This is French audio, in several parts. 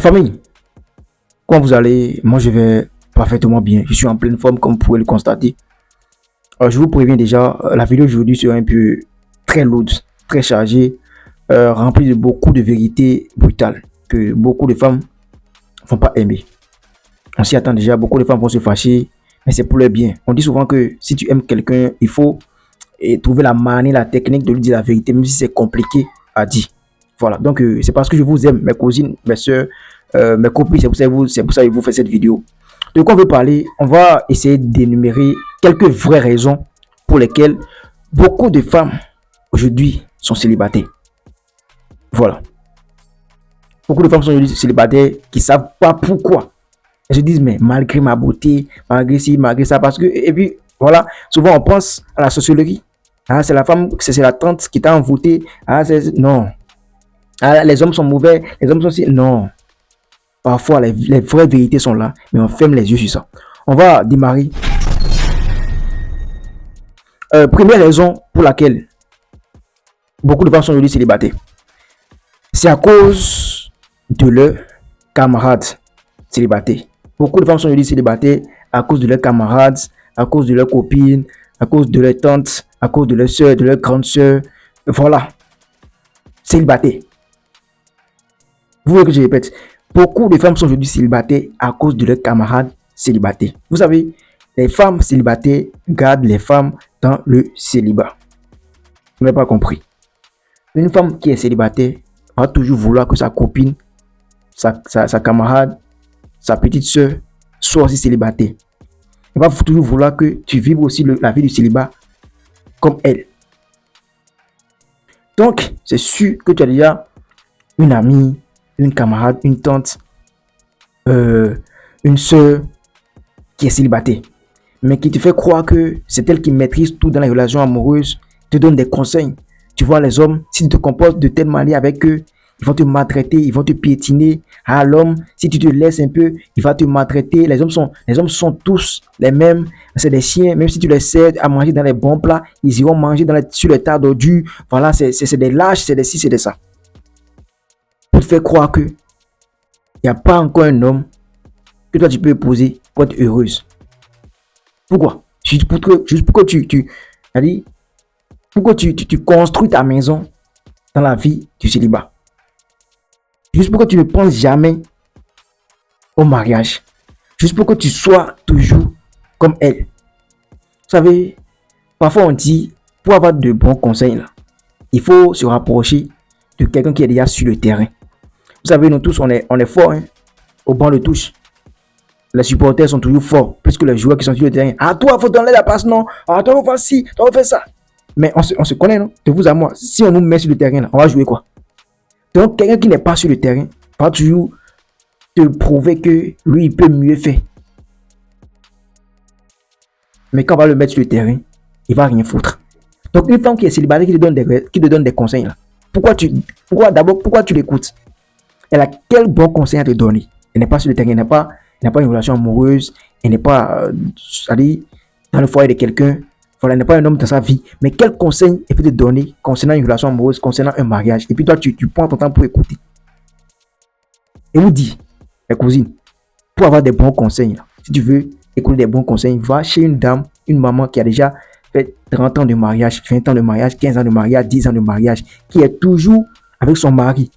famille, comment vous allez? Moi, je vais parfaitement bien. Je suis en pleine forme, comme vous pouvez le constater. Je vous préviens déjà, la vidéo d'aujourd'hui sera un peu très lourde, très chargée, remplie de beaucoup de vérités brutales que beaucoup de femmes ne vont pas aimer. On s'y attend déjà, beaucoup de femmes vont se fâcher, mais c'est pour leur bien. On dit souvent que si tu aimes quelqu'un, il faut trouver la manière, la technique de lui dire la vérité, même si c'est compliqué à dire. Voilà, donc c'est parce que je vous aime, mes cousines, mes soeurs, mes copines, c'est pour ça que je vous fais cette vidéo. De quoi on veut parler? On va essayer d'énumérer quelques vraies raisons pour lesquelles beaucoup de femmes aujourd'hui sont célibataires. Voilà. Beaucoup de femmes sont aujourd'hui célibataires qui ne savent pas pourquoi. Elles se disent, mais malgré ma beauté, malgré ci, malgré ça, parce que, et puis, voilà, souvent on pense à la sociologie. Ah, c'est la femme, c'est la tante qui t'a envoûté. Ah, non. Ah, les hommes sont mauvais, les hommes sont si. Non. Parfois, les vraies vérités sont là, mais on ferme les yeux sur ça. On va démarrer. Première raison pour laquelle beaucoup de femmes sont aujourd'hui célibataires, c'est à cause de leurs camarades célibataires. Beaucoup de femmes sont aujourd'hui célibataires à cause de leurs camarades, à cause de leurs copines, à cause de leurs tantes, à cause de leurs soeurs, de leurs grandes soeurs. Voilà. Célibataires. Vous voulez que je répète? Beaucoup de femmes sont aujourd'hui célibataires à cause de leurs camarades célibataires. Vous savez, les femmes célibataires gardent les femmes dans le célibat. Vous n'avez pas compris. Une femme qui est célibataire va toujours vouloir que sa copine, sa camarade, sa petite soeur soit aussi célibataire. Elle va toujours vouloir que tu vives aussi la vie du célibat comme elle. Donc, c'est sûr que tu as déjà une amie, une camarade, une tante, une soeur qui est célibataire, mais qui te fait croire que c'est elle qui maîtrise tout dans les relations amoureuses, te donne des conseils. Tu vois, les hommes, si tu te comportes de telle manière avec eux, ils vont te maltraiter, ils vont te piétiner. Ah, l'homme, si tu te laisses un peu, il va te maltraiter. Les hommes sont tous les mêmes. C'est des chiens, même si tu les sers à manger dans les bons plats, ils iront manger sur les tas d'ordures. Voilà, c'est des lâches, c'est des ci, c'est des ça. Pour te faire croire que il n'y a pas encore un homme que toi tu peux épouser pour être heureuse. Pourquoi? Juste pour que tu construis ta maison dans la vie du célibat. Juste pour que tu ne penses jamais au mariage. Juste pour que tu sois toujours comme elle. Vous savez, parfois on dit, pour avoir de bons conseils, là, il faut se rapprocher de quelqu'un qui est déjà sur le terrain. Vous savez, nous tous, on est forts, hein, au banc de touche. Les supporters sont toujours forts, plus que les joueurs qui sont sur le terrain. Ah, toi, il faut donner la passe, non. Ah, toi, il faut faire ci, toi, il faut faire ça. Mais on se connaît, non? De vous à moi, si on nous met sur le terrain, là, on va jouer quoi? Donc, quelqu'un qui n'est pas sur le terrain va toujours te prouver que lui, il peut mieux faire. Mais quand on va le mettre sur le terrain, il va rien foutre. Donc, une femme qui est célibataire, qui te donne des conseils, là. Pourquoi tu l'écoutes? Elle a quel bon conseil à te donner? Elle n'est pas sur le terrain, elle n'a pas une relation amoureuse, elle n'est pas dans le foyer de quelqu'un. Voilà, elle n'est pas un homme dans sa vie. Mais quel conseil elle peut te donner concernant une relation amoureuse, concernant un mariage? Et puis toi, tu prends ton temps pour écouter. Et vous dit, mes cousines, pour avoir des bons conseils, là, si tu veux écouter des bons conseils, va chez une dame, une maman qui a déjà fait 30 ans de mariage, 20 ans de mariage, 15 ans de mariage, 10 ans de mariage, qui est toujours avec son mari,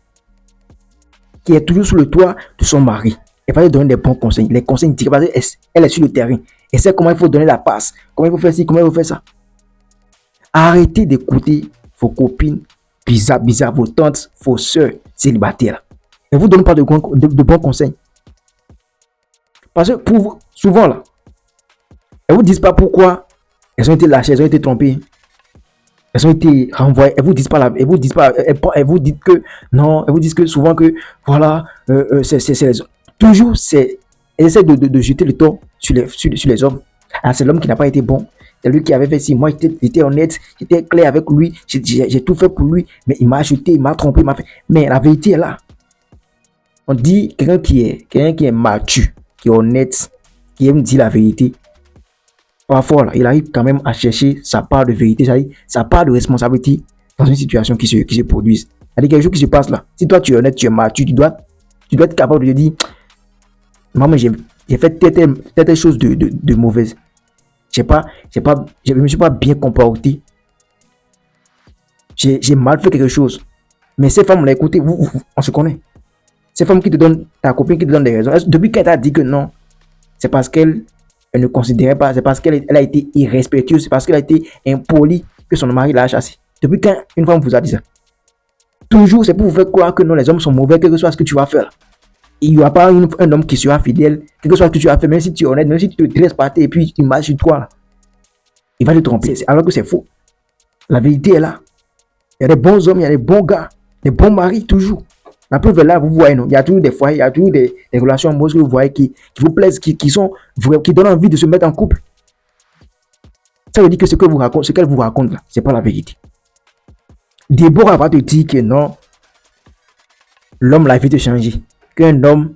qui est toujours sous le toit de son mari. Elle va te donner des bons conseils. Les conseils directs, parce qu'elle est sur le terrain. Elle sait comment il faut donner la passe, comment il faut faire ci, comment il faut faire ça. Arrêtez d'écouter vos copines bizarres, vos tantes, vos soeurs célibataires. Elles ne vous donnent pas de bons conseils. Parce que souvent, là, elles ne vous disent pas pourquoi elles ont été lâchées, elles ont été trompées. Elles ont été renvoyées. Elles vous disent pas elles vous disent que non, elles vous disent que souvent que voilà, toujours elles essaient de jeter le tort sur les hommes. Ah, c'est l'homme qui n'a pas été bon. C'est lui qui avait fait ci. Moi, j'étais honnête, j'étais clair avec lui, j'ai tout fait pour lui, mais il m'a acheté, il m'a trompé, il m'a fait. Mais la vérité est là. On dit quelqu'un qui est mature, qui est honnête, qui aime dire la vérité. Parfois, là, il arrive quand même à chercher sa part de vérité, c'est-à-dire sa part de responsabilité dans une situation qui se produise. C'est-à-dire quelque chose qui se passe là. Si toi tu es honnête, tu es mature, tu dois Tu dois être capable de te dire, maman, j'ai fait telle chose de mauvaise. Je me suis pas bien comporté. J'ai mal fait quelque chose. Mais ces femmes, on l'a écouté, on se connaît. Ces femmes qui te donnent, ta copine qui te donne des raisons. Depuis qu'elle t'a dit que non, c'est parce qu'elle ne considérait pas, c'est parce qu'elle a été irrespectueuse, c'est parce qu'elle a été impolie que son mari l'a chassée. Depuis qu'une femme vous a dit ça. Toujours, c'est pour vous faire croire que non, les hommes sont mauvais, quel que soit ce que tu vas faire. Il n'y aura pas un homme qui sera fidèle, quel que soit ce que tu vas faire, même si tu es honnête, même si tu te dresses par terre et puis tu marches sur toi, là, il va te tromper. Alors que c'est faux. La vérité est là. Il y a des bons hommes, il y a des bons gars, des bons maris, toujours. La preuve est là, vous voyez, non? Il y a toujours des foyers, il y a toujours des relations amoureuses que vous voyez qui vous plaisent, qui donnent envie de se mettre en couple. Ça veut dire que ce qu'elle vous raconte là, c'est pas la vérité. Déborah va te dire que non, l'homme l'a fait te changer. Qu'un homme,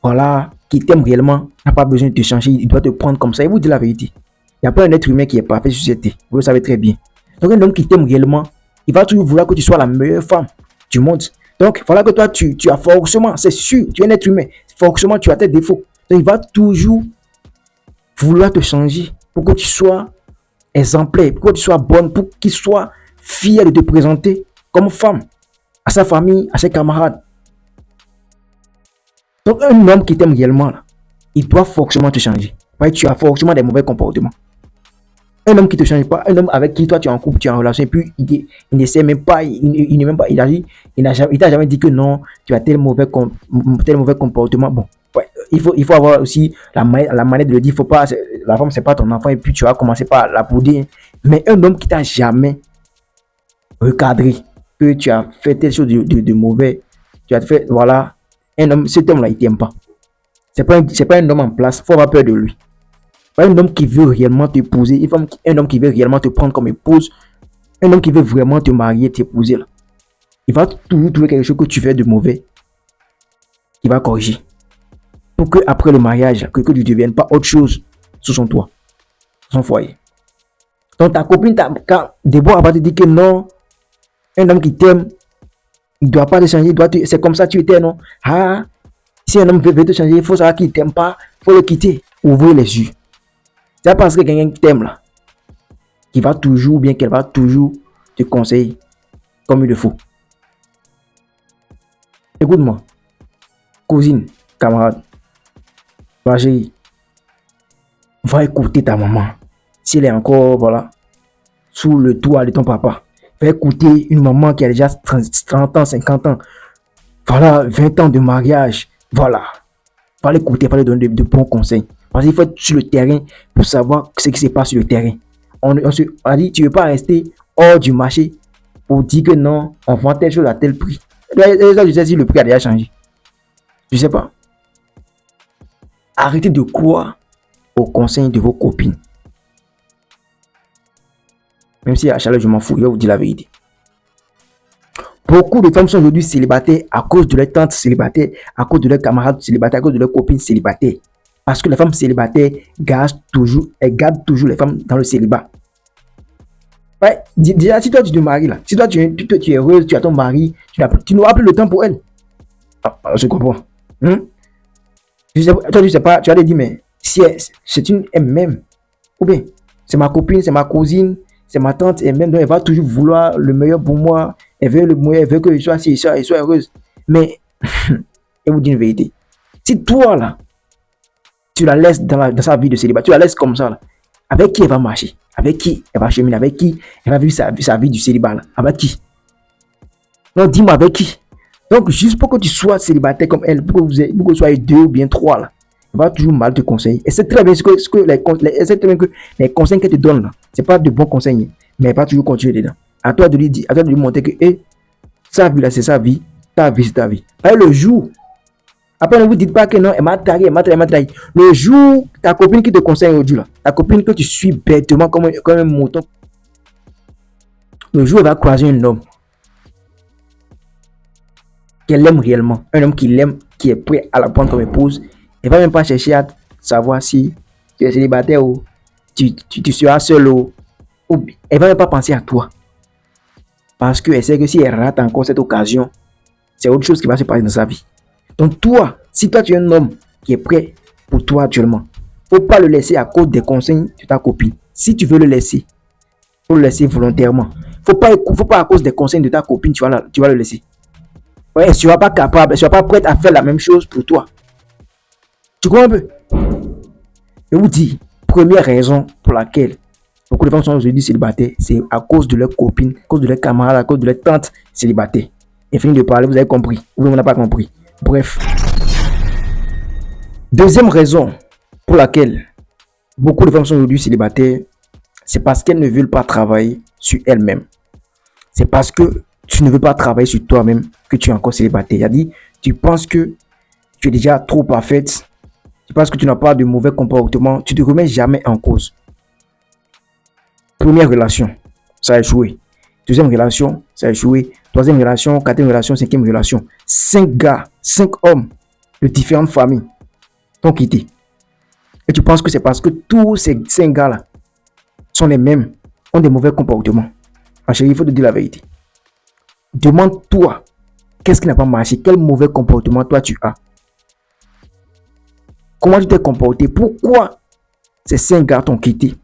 voilà, qui t'aime réellement, n'a pas besoin de te changer, il doit te prendre comme ça. Il vous dit la vérité. Il n'y a pas un être humain qui est parfait sur cette terre. Vous le savez très bien. Donc un homme qui t'aime réellement, il va toujours vouloir que tu sois la meilleure femme du monde. Donc voilà que toi, tu as forcément, c'est sûr, tu es un être humain. Forcément, tu as tes défauts. Donc il va toujours vouloir te changer pour que tu sois exemplaire, pour que tu sois bonne, pour qu'il soit fier de te présenter comme femme à sa famille, à ses camarades. Donc un homme qui t'aime réellement, là, il doit forcément te changer. Ouais, tu as forcément des mauvais comportements. Un homme qui ne te change pas, un homme avec qui toi tu es en couple, tu es en relation, et puis il ne sait même pas, il n'est même pas, il t'a jamais dit que non, tu as tel mauvais comportement. Bon, ouais, il faut avoir aussi la manière de le dire. Faut pas, la femme c'est pas ton enfant et puis tu vas commencer par la bouder. Mais un homme qui t'a jamais recadré, que tu as fait telle chose de mauvais, tu as fait, voilà, cet homme là il t'aime pas. C'est pas un homme en place, faut avoir peur de lui. Pas un homme qui veut réellement t'épouser, un homme qui veut réellement te prendre comme épouse, un homme qui veut vraiment te marier, t'épouser là. Il va toujours trouver quelque chose que tu fais de mauvais. Il va corriger. Pour que après le mariage, que tu ne deviennes pas autre chose sous son toit, son foyer. Donc ta copine, quand Déborah va te dire que non, un homme qui t'aime, il ne doit pas te changer, c'est comme ça tu étais, non? Ah, si un homme veut te changer, il faut savoir qu'il ne t'aime pas, il faut le quitter, ouvrir les yeux. C'est parce que quelqu'un qui t'aime là, qui va toujours, bien qu'elle va toujours te conseiller comme il le faut. Écoute-moi, cousine, camarade, ma chérie, va écouter ta maman. Si elle est encore, voilà, sous le toit de ton papa, va écouter une maman qui a déjà 30 ans, 50 ans, voilà, 20 ans de mariage, voilà. Va l'écouter, va lui donner de bons conseils. Parce qu'il faut être sur le terrain pour savoir ce qui se passe sur le terrain. On a dit, tu ne veux pas rester hors du marché pour dire que non, on vend telle chose à tel prix. Je sais si le prix a déjà changé. Je ne sais pas. Arrêtez de croire aux conseils de vos copines. Même si à chaleur, je m'en fous, je vais vous dire la vérité. Beaucoup de femmes sont aujourd'hui célibataires à cause de leurs tantes célibataires, à cause de leurs camarades célibataires, à cause de leurs copines célibataires. Parce que les femmes célibataires gardent toujours les femmes dans le célibat. Ouais, déjà, si toi tu te maries là, si toi tu es heureuse, tu as ton mari, tu n'auras plus le temps pour elle. Je comprends. Toi, tu sais pas, tu allais dire, mais si c'est une elle-même, ou bien c'est ma copine, c'est ma cousine, c'est ma tante elle-même, donc elle va toujours vouloir le meilleur pour moi, elle veut le meilleur, elle veut que je sois si, elle soit heureuse. Mais, je vous dis une vérité. Si toi là, tu la laisses dans sa vie de célibat, tu la laisses comme ça là, avec qui elle va marcher, avec qui elle va cheminer, avec qui elle va vivre sa vie du célibat là, avec qui? Non, dis-moi avec qui? Donc, juste pour que tu sois célibataire comme elle, pour que vous soyez deux ou bien trois là, elle va toujours mal te conseiller. Et c'est très bien les conseils qu'elle te donne là, c'est pas de bons conseils, mais elle va toujours continuer dedans. À toi de lui montrer que sa vie là, c'est sa vie, ta vie, c'est ta vie. Et le jour, après ne vous dites pas que non, elle m'a trahi. Le jour, ta copine qui te conseille aujourd'hui là, ta copine que tu suis bêtement comme un mouton, le jour elle va croiser un homme qu'elle aime réellement, un homme qui l'aime, qui est prêt à la prendre comme épouse, elle va même pas chercher à savoir si tu es célibataire ou tu seras seul ou elle va même pas penser à toi. Parce qu'elle sait que si elle rate encore cette occasion, c'est autre chose qui va se passer dans sa vie. Donc toi, si toi tu es un homme qui est prêt pour toi actuellement, faut pas le laisser à cause des conseils de ta copine. Si tu veux le laisser, faut le laisser volontairement. Faut pas à cause des conseils de ta copine, tu vas le laisser. Ouais, tu vas pas capable, tu vas pas prête à faire la même chose pour toi. Tu comprends un peu? Je vous dis, première raison pour laquelle beaucoup de femmes sont aujourd'hui célibataires, c'est à cause de leurs copines, à cause de leurs camarades, à cause de leurs tantes célibataires. Et fini de parler, vous avez compris. Ou on n'a pas compris. Bref. Deuxième raison pour laquelle beaucoup de femmes sont aujourd'hui célibataires, c'est parce qu'elles ne veulent pas travailler sur elles-mêmes. C'est parce que tu ne veux pas travailler sur toi-même que tu es encore célibataire. C'est-à-dire, tu penses que tu es déjà trop parfaite, tu penses que tu n'as pas de mauvais comportements, tu ne te remets jamais en cause. Première relation, ça a échoué. Deuxième relation, ça a échoué. Troisième relation, quatrième relation, cinquième relation. 5 gars, 5 hommes de différentes familles t'ont quitté. Et tu penses que c'est parce que tous ces 5 gars-là sont les mêmes, ont des mauvais comportements. Ma chérie, il faut te dire la vérité. Demande-toi, qu'est-ce qui n'a pas marché? Quel mauvais comportement toi tu as? Comment tu t'es comporté? Pourquoi ces 5 gars t'ont quitté?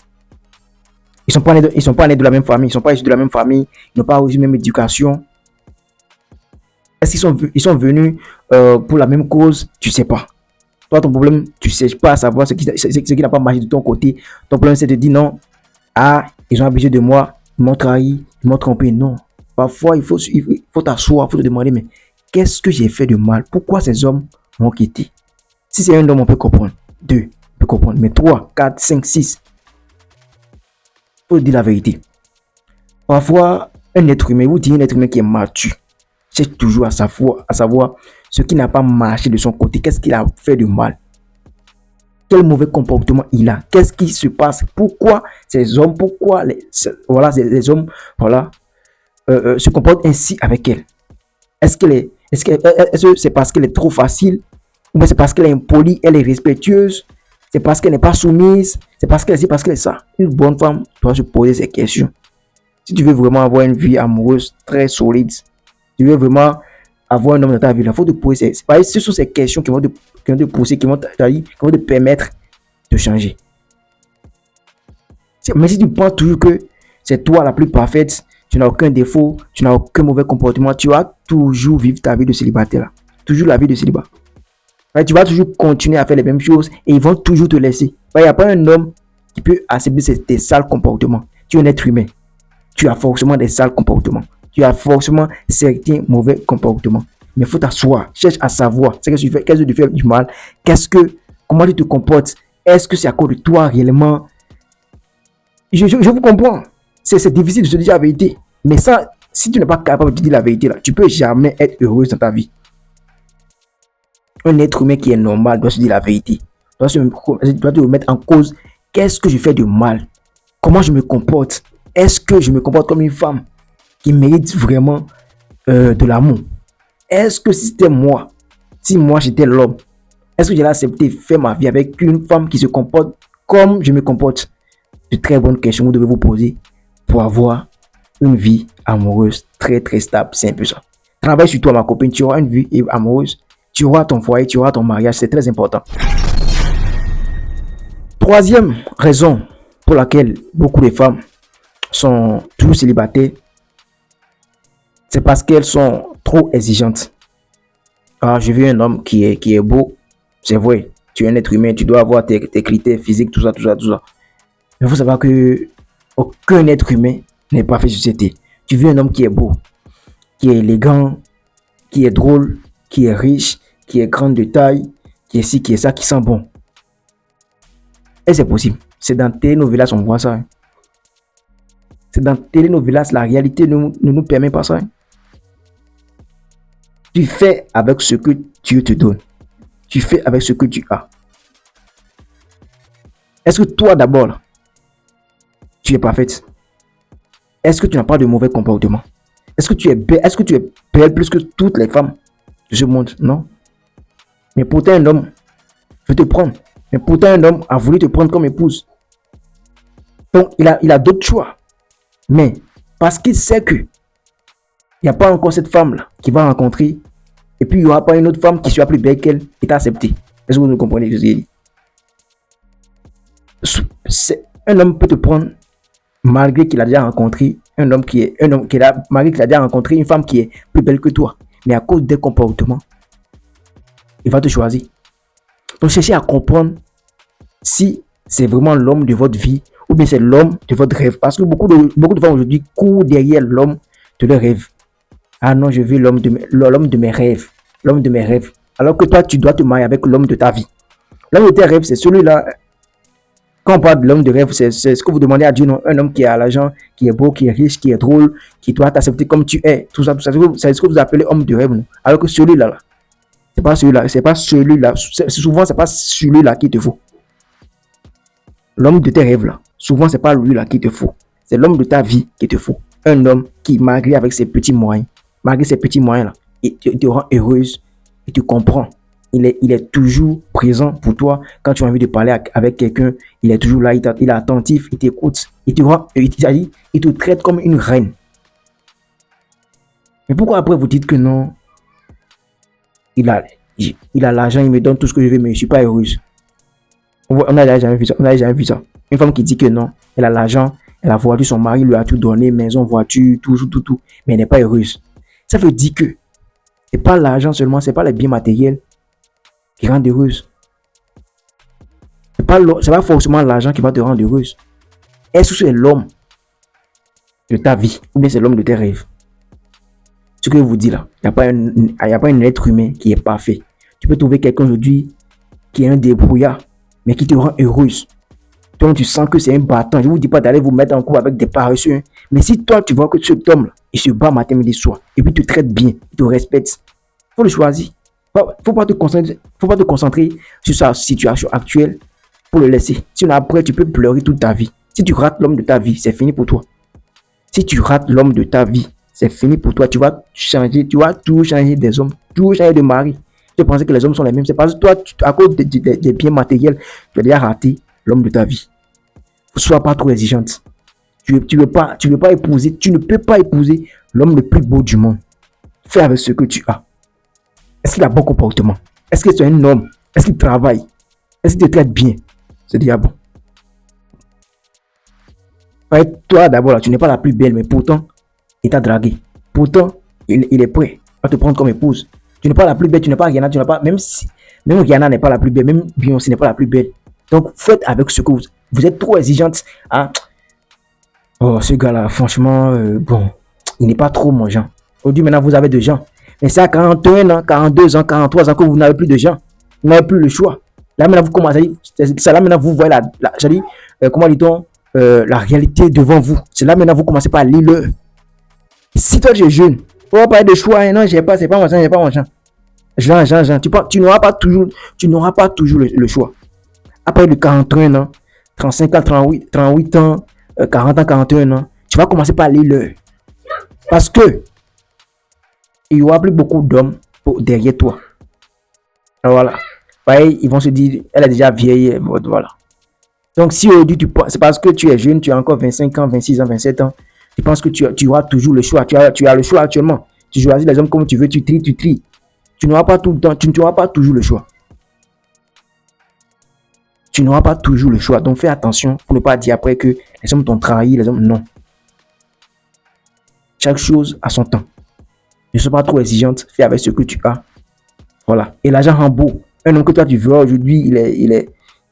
Ils sont pas nés de la même famille, ils sont pas issus de la même famille, ils n'ont pas reçu la même éducation. Est-ce qu'ils sont venus pour la même cause? Tu sais pas. Toi, ton problème, tu sais pas savoir ce qui n'a pas marché de ton côté. Ton problème, c'est de dire non. Ah, ils ont abusé de moi, ils m'ont trahi, ils m'ont trompé. Non. Parfois, il faut t'asseoir, il faut te demander, mais qu'est-ce que j'ai fait de mal? Pourquoi ces hommes m'ont quitté? Si c'est un homme, on peut comprendre. 2, on peut comprendre. Mais 3, 4, 5, 6, il faut dire la vérité. Parfois, un être humain, vous dites un être humain qui est mature, cherche toujours à savoir ce qui n'a pas marché de son côté. Qu'est-ce qu'il a fait de mal? Quel mauvais comportement il a? Qu'est-ce qui se passe? Pourquoi ces hommes, les hommes, se comportent ainsi avec elle? Est-ce que c'est parce qu'elle est trop facile? Ou bien c'est parce qu'elle est impolie, elle est respectueuse? C'est parce qu'elle n'est pas soumise? C'est parce qu'elle est ça? Une bonne femme doit se poser ces questions. Si tu veux vraiment avoir une vie amoureuse très solide, tu veux vraiment avoir un homme dans ta vie, il faut te poser. Ce sont ces questions qui vont te pousser, qui vont te permettre de changer. Mais si tu penses toujours que c'est toi la plus parfaite, tu n'as aucun défaut, tu n'as aucun mauvais comportement, tu vas toujours vivre ta vie de célibataire. Toujours la vie de célibat. Tu vas toujours continuer à faire les mêmes choses et ils vont toujours te laisser. Il n'y a pas un homme qui peut accepter tes sales comportements. Tu es un être humain. Tu as forcément des sales comportements. Tu as forcément certains mauvais comportements. Mais il faut t'asseoir. Cherche à savoir ce que tu fais, qu'est-ce que tu fais du mal. Comment tu te comportes. Est-ce que c'est à cause de toi réellement? Je vous comprends. C'est difficile de se dire la vérité. Mais ça, si tu n'es pas capable de dire la vérité, là, tu ne peux jamais être heureuse dans ta vie. Un être humain qui est normal doit se dire la vérité. Doit te remettre en cause. Qu'est-ce que je fais de mal? Comment je me comporte? Est-ce que je me comporte comme une femme qui mérite vraiment de l'amour? Est-ce que si c'était moi, si moi j'étais l'homme, est-ce que j'allais accepter faire ma vie avec une femme qui se comporte comme je me comporte? De très bonnes questions vous devez vous poser pour avoir une vie amoureuse très très stable. C'est un peu ça. Travaille sur toi, ma copine, tu auras une vie amoureuse, tu auras ton foyer, tu auras ton mariage, c'est très important. Troisième raison pour laquelle beaucoup de femmes sont toujours célibataires, c'est parce qu'elles sont trop exigeantes. Ah, je veux un homme qui est beau. C'est vrai, tu es un être humain, tu dois avoir tes critères physiques, tout ça. Mais il faut savoir que aucun être humain n'est pas fait sur cette terre. Tu veux un homme qui est beau, qui est élégant, qui est drôle, qui est riche, qui est grand de taille, qui est ci, qui est ça, qui sent bon. Et c'est possible. C'est dans télénovelas on voit ça. Hein. C'est dans télénovelas, la réalité ne nous permet pas ça. Hein. Tu fais avec ce que Dieu te donne. Tu fais avec ce que tu as. Est-ce que toi d'abord, là, tu es parfaite? Est-ce que tu n'as pas de mauvais comportement? Est-ce que tu es belle? Est-ce que tu es belle plus que toutes les femmes de ce monde? Non. Mais pourtant un homme veut te prendre. Mais pourtant un homme a voulu te prendre comme épouse. Donc il a d'autres choix. Mais parce qu'il sait que il n'y a pas encore cette femme-là qui va rencontrer Et puis, il n'y aura pas une autre femme qui soit plus belle qu'elle et t'a accepté. Est-ce que vous nous comprenez ce que je dis? Un homme peut te prendre malgré qu'il a déjà rencontré malgré qu'il a déjà rencontré une femme qui est plus belle que toi. Mais à cause des comportements, il va te choisir. Donc, cherchez à comprendre si c'est vraiment l'homme de votre vie ou bien c'est l'homme de votre rêve. Parce que beaucoup de femmes aujourd'hui courent derrière l'homme de leur rêve. Ah non, je veux l'homme de mes rêves. L'homme de mes rêves. Alors que toi, tu dois te marier avec l'homme de ta vie. L'homme de tes rêves, c'est celui-là. Quand on parle de l'homme de rêve, c'est ce que vous demandez à Dieu, non? Un homme qui a l'argent, qui est beau, qui est riche, qui est drôle, qui doit t'accepter comme tu es. Tout ça, tout ça. C'est ce que vous appelez homme de rêve, non? Alors que celui-là, c'est pas celui-là. Souvent, c'est pas celui-là qui te faut. L'homme de tes rêves, là, souvent, c'est pas lui-là qui te faut. C'est l'homme de ta vie qui te faut. Un homme qui, malgré avec ses petits moyens, là, il te rend heureuse, il te comprend. Il est toujours présent pour toi. Quand tu as envie de parler avec quelqu'un, il est toujours là, il est attentif, il t'écoute, il te traite comme une reine. Mais pourquoi après vous dites que non, il a l'argent, il me donne tout ce que je veux, mais je ne suis pas heureuse? On n'a jamais vu ça. Une femme qui dit que non, elle a l'argent, elle a la voiture, son mari lui a tout donné, maison, voiture, tout, mais elle n'est pas heureuse. Ça veut dire que c'est pas l'argent seulement, c'est pas les biens matériels qui rendent heureuse. C'est pas forcément l'argent qui va te rendre heureuse. Est-ce que c'est l'homme de ta vie ou bien c'est l'homme de tes rêves? Ce que je vous dis là, il n'y a pas un être humain qui est parfait. Tu peux trouver quelqu'un aujourd'hui qui est un débrouillard, mais qui te rend heureuse. Donc tu sens que c'est un battant. Je ne vous dis pas d'aller vous mettre en couple avec des paresseux. Hein. Mais si toi tu vois que cet homme là, il se bat matin, midi, soir, et puis il te traite bien, il te respecte, il faut le choisir. Faut pas te concentrer sur sa situation actuelle pour le laisser. Sinon après tu peux pleurer toute ta vie. Si tu rates l'homme de ta vie, c'est fini pour toi. Si tu rates l'homme de ta vie, c'est fini pour toi. Tu vas toujours changer des hommes, toujours changer de mari. Tu penses que les hommes sont les mêmes. C'est parce que toi, à cause des biens matériels, tu as déjà raté l'homme de ta vie. Ne sois pas trop exigeante. Tu ne peux pas épouser l'homme le plus beau du monde. Fais avec ce que tu as. Est-ce qu'il a bon comportement? Est-ce que c'est un homme? Est-ce qu'il travaille? Est-ce qu'il te traite bien? C'est déjà bon. Toi d'abord, là, tu n'es pas la plus belle, mais pourtant, il t'a dragué. Pourtant, il est prêt à te prendre comme épouse. Tu n'es pas la plus belle, tu n'es pas Rihanna, même Rihanna n'est pas la plus belle, même Beyoncé n'est pas la plus belle. Donc, faites avec ce que vous êtes trop exigeante. Hein? Oh, ce gars-là, franchement, bon, il n'est pas trop mon genre. Aujourd'hui, maintenant, vous avez des gens. Mais c'est à 41 ans, 42 ans, 43 ans que vous n'avez plus de gens. Vous n'avez plus le choix. Là, maintenant, vous commencez, c'est là, maintenant, vous voyez comment dit-on, la réalité devant vous. C'est là, maintenant, vous commencez par lire le. Si toi, tu es jeune, on va parler de choix. Hein, non, c'est pas mon genre, j'ai pas mon genre. Jean. Tu n'auras pas toujours le choix. Après de 41 ans, 35 ans, 38 ans, 40 ans, 41 ans, tu vas commencer par lire l'heure. Parce que il y aura plus beaucoup d'hommes derrière toi. Alors voilà. Pareil, ils vont se dire, elle est déjà vieille. Voilà. Donc si aujourd'hui, c'est parce que tu es jeune, tu as encore 25 ans, 26 ans, 27 ans, tu penses que tu auras toujours le choix. Tu as le choix actuellement. Tu choisis les hommes comme tu veux, tu tries. Tu n'auras pas tout le temps, tu n'auras pas toujours le choix. Tu n'auras pas toujours le choix. Donc fais attention pour ne pas dire après que les hommes t'ont trahi, les hommes, non. Chaque chose a son temps. Ne sois pas trop exigeante, fais avec ce que tu as. Voilà. Et l'argent rend beau. Un homme que toi tu veux aujourd'hui, il est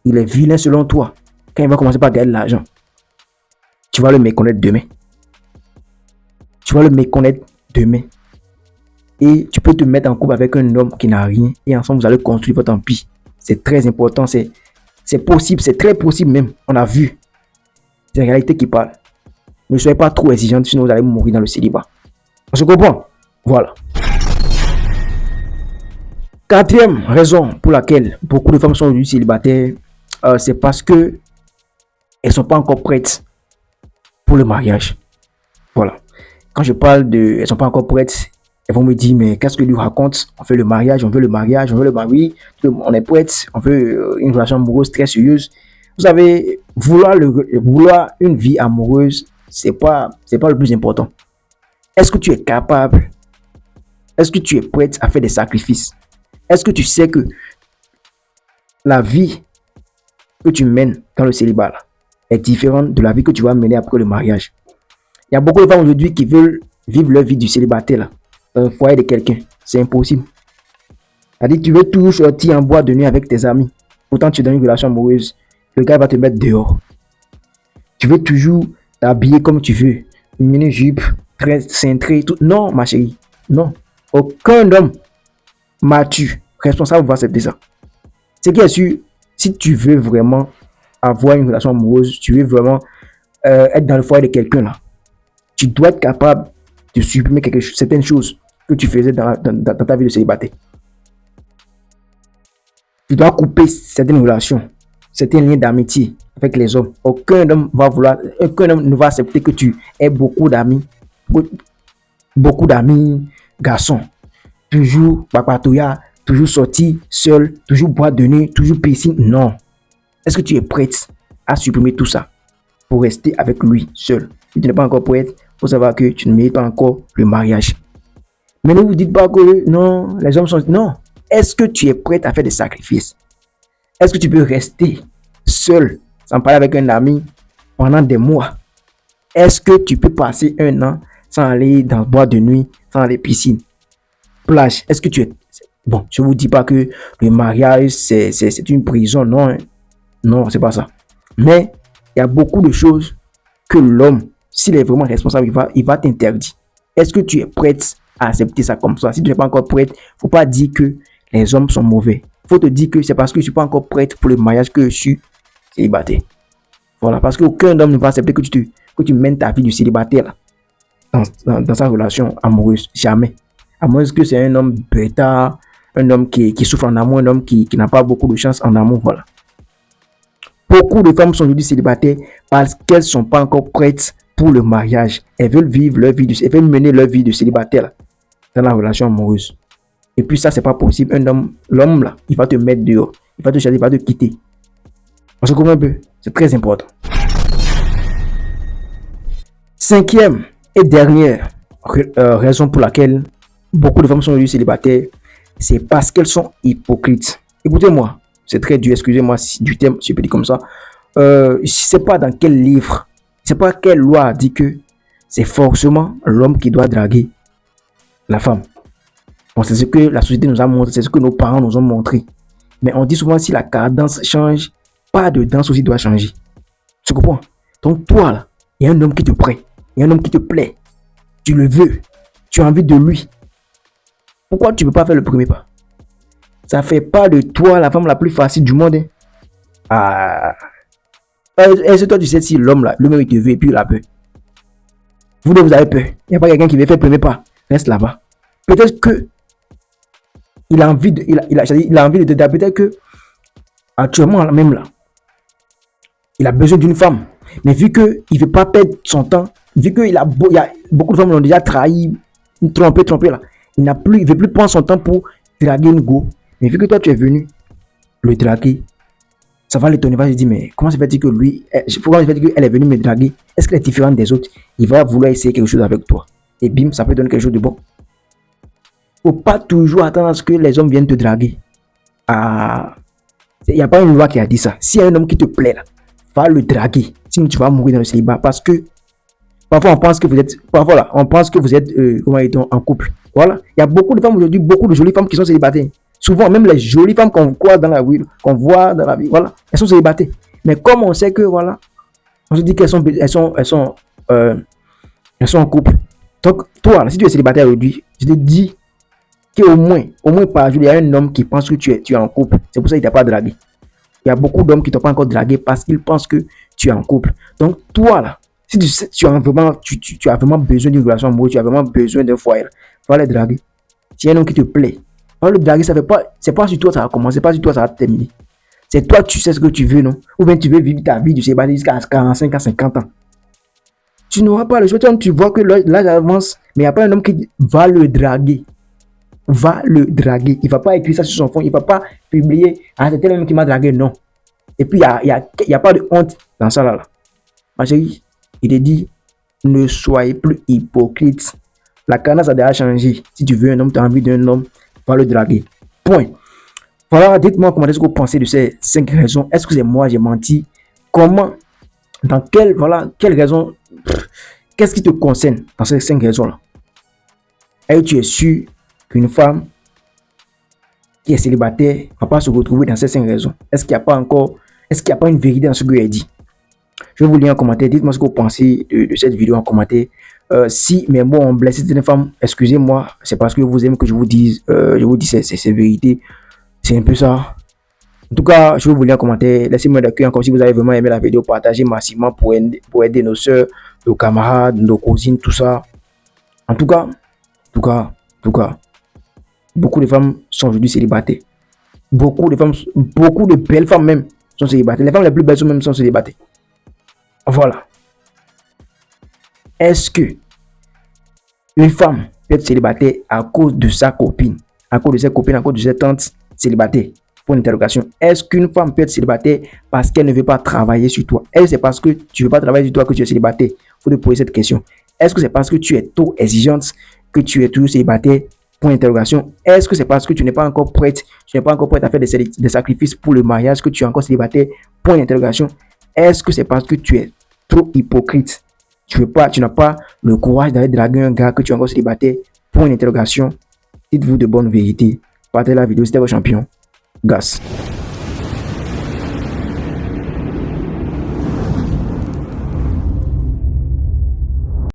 vilain selon toi. Quand il va commencer par gagner de l'argent, tu vas le méconnaître demain. Et tu peux te mettre en couple avec un homme qui n'a rien. Et ensemble, vous allez construire votre empire. C'est très important. C'est possible. C'est très possible même. On a vu. C'est la réalité qui parle. Ne soyez pas trop exigeante, sinon vous allez mourir dans le célibat. On se comprend? Voilà. Quatrième raison pour laquelle beaucoup de femmes sont aujourd'hui célibataires, c'est parce que elles ne sont pas encore prêtes pour le mariage. Voilà. Quand je parle elles ne sont pas encore prêtes, elles vont me dire, mais qu'est-ce que lui raconte? On fait le mariage, on veut le mari, on est prête, on veut une relation amoureuse très sérieuse. Vous savez, vouloir une vie amoureuse, c'est pas le plus important. Est-ce que tu es capable Est-ce que tu es prête à faire des sacrifices? Est-ce que tu sais que la vie que tu mènes dans le célibat là, est différente de la vie que tu vas mener après le mariage? Il y a beaucoup de femmes aujourd'hui qui veulent vivre leur vie du célibataire là, dans le foyer de quelqu'un. C'est impossible. C'est-à-dire que tu veux toujours sortir en boîte de nuit avec tes amis. Pourtant, tu es dans une relation amoureuse. Le gars va te mettre dehors. Tu veux toujours t'habiller comme tu veux. Une mini-jupe, très cintrée, tout. Non, ma chérie. Non. Aucun homme mature, responsable va accepter ça. Ce qui est sûr, si tu veux vraiment avoir une relation amoureuse, tu veux vraiment être dans le foyer de quelqu'un là, tu dois être capable de supprimer certaines choses que tu faisais dans ta vie de célibataire. Tu dois couper certaines relations, certains liens d'amitié avec les hommes. Aucun homme ne va accepter que tu aies beaucoup d'amis garçons. Toujours papatouilla, toujours sorti seul, toujours boîte de nuit, toujours piscine. Non. Est-ce que tu es prête à supprimer tout ça pour rester avec lui seul? Si tu n'es pas encore prête, il faut savoir que tu ne mérites pas encore le mariage. Mais ne vous dites pas que non, les hommes sont... Non. Est-ce que tu es prête à faire des sacrifices? Est-ce que tu peux rester seul sans parler avec un ami pendant des mois? Est-ce que tu peux passer un an sans aller dans le boîte de nuit, sans aller piscine, plage? Est-ce que tu es... Bon, je ne vous dis pas que le mariage, c'est une prison. Non, hein. Non, c'est pas ça. Mais il y a beaucoup de choses que l'homme, s'il est vraiment responsable, il va t'interdire. Est-ce que tu es prête à accepter ça comme ça? Si tu n'es pas encore prête, il ne faut pas dire que les hommes sont mauvais. Il faut te dire que c'est parce que je ne suis pas encore prête pour le mariage que je suis célibataire. Voilà, parce qu'aucun homme ne va accepter que tu mènes ta vie du célibataire là, dans sa relation amoureuse. Jamais. À moins que c'est un homme bêta, un homme qui souffre en amour, un homme qui n'a pas beaucoup de chance en amour. Voilà. Beaucoup de femmes sont aujourd'hui célibataires parce qu'elles ne sont pas encore prêtes pour le mariage. Elles veulent vivre leur vie, elles veulent mener leur vie de célibataire là, dans la relation amoureuse. Et puis ça, c'est pas possible. L'homme là, il va te mettre dehors. Il va te chasser, il va te quitter. On se comprend un peu. C'est très important. Cinquième et dernière raison pour laquelle beaucoup de femmes sont aujourd'hui célibataires, c'est parce qu'elles sont hypocrites. Écoutez-moi, c'est très dur, excusez-moi du terme, si je peux dire comme ça. Je ne sais pas dans quel livre, je ne sais pas quelle loi dit que c'est forcément l'homme qui doit draguer la femme. Bon, c'est ce que la société nous a montré, c'est ce que nos parents nous ont montré. Mais on dit souvent si la cadence change, pas de danse aussi doit changer. Tu comprends? Donc toi là, il y a un homme qui te plaît, il y a un homme qui te plaît. Tu le veux, tu as envie de lui. Pourquoi tu ne peux pas faire le premier pas? Ça ne fait pas de toi la femme la plus facile du monde. Hein? Ah. Est-ce que toi tu sais si l'homme là, lui-même il te veut et puis il a peur? Vous deux vous avez peur. Il n'y a pas quelqu'un qui veut faire le premier pas. Reste là-bas. Peut-être que il a envie de te dire, peut-être que actuellement même là, il a besoin d'une femme. Mais vu qu'il ne veut pas perdre son temps, vu qu'il y a beaucoup de femmes qui l'ont déjà trahi, trompé là, il ne veut plus prendre son temps pour draguer une go. Mais vu que toi tu es venu le draguer, ça va l'étonner, il va se dire, mais comment se fait-il que lui, comment se fait-il qu'elle est venue me draguer? Est-ce qu'elle est différente des autres? Il va vouloir essayer quelque chose avec toi. Et bim, ça peut donner quelque chose de bon. Il ne faut pas toujours attendre à ce que les hommes viennent te draguer. Il n'y a pas une loi qui a dit ça. Si y a un homme qui te plaît là, va le draguer. Sinon tu vas mourir dans le célibat. Parce que parfois on pense que vous êtes, comment est-on, en couple. Voilà. Il y a beaucoup de femmes aujourd'hui, beaucoup de jolies femmes qui sont célibataires. Souvent, même les jolies femmes qu'on voit dans la vie, voilà, elles sont célibataires. Mais comme on sait que, voilà, on se dit qu'elles sont en couple. Donc, toi, là, si tu es célibataire aujourd'hui, je te dis qu'au moins par jour, il y a un homme qui pense que tu es en couple. C'est pour ça qu'il ne t'a pas dragué. Il y a beaucoup d'hommes qui ne t'ont pas encore dragué parce qu'ils pensent que tu es en couple. Donc, toi, là, si tu as vraiment besoin d'une relation amoureuse, tu as vraiment besoin d'un foyer, va les draguer. Si y a un homme qui te plaît, va le draguer, c'est pas sur toi ça va commencer, c'est pas sur toi ça va terminer. C'est toi, tu sais ce que tu veux, non? Ou bien tu veux vivre ta vie du célibat jusqu'à 45 à 50 ans. Tu n'auras pas le choix, tu vois que l'âge avance, mais il n'y a pas un homme qui va le draguer. Va le draguer. Il ne va pas écrire ça sur son fond, il ne va pas publier, c'est tel homme qui m'a dragué, non. Et puis, il n'y a pas de honte dans ça là. Ma chérie, il te dit, ne soyez plus hypocrite. La cadence a déjà changé. Si tu veux un homme, tu as envie d'un homme, va le draguer. Point. Voilà, dites-moi comment est-ce que vous pensez de ces 5 raisons. Est-ce que c'est moi, j'ai menti? Comment, dans quelle raison, qu'est-ce qui te concerne dans ces 5 raisons-là? Et tu es sûr qu'une femme qui est célibataire ne va pas se retrouver dans ces 5 raisons? Est-ce qu'il n'y a pas une vérité dans ce que j'ai dit? Je vais vous lire en commentaire. Dites-moi ce que vous pensez de cette vidéo en commentaire. Si mes mots ont blessé une femme, excusez-moi, c'est parce que vous aimez que je vous dise ces vérités. C'est un peu ça. En tout cas, je vais vous lire en commentaire. Laissez-moi d'accueillir encore si vous avez vraiment aimé la vidéo. Partagez massivement pour aider nos soeurs, nos camarades, nos cousines, tout ça. En tout cas, beaucoup de femmes sont aujourd'hui célibataires. Beaucoup de belles femmes même sont célibataires. Les femmes les plus belles sont célibataires. Voilà. Est-ce que une femme peut être célibataire à cause de sa copine, à cause de ses copines, à cause de ses tantes célibataires? Pour une interrogation. Est-ce qu'une femme peut être célibataire parce qu'elle ne veut pas travailler sur toi? Est-ce que c'est parce que tu ne veux pas travailler sur toi que tu es célibataire? Il faut te poser cette question. Est-ce que c'est parce que tu es trop exigeante que tu es toujours célibataire? Pour interrogation. Est-ce que c'est parce que tu n'es pas encore prête, à faire des sacrifices pour le mariage que tu es encore célibataire? Pour interrogation. Est-ce que c'est parce que tu es trop hypocrite? Tu n'as pas le courage d'aller draguer un gars que tu es encore célibataire? Pour une interrogation. Dites-vous de bonnes vérités. Partagez la vidéo, c'était vos champions. Gas.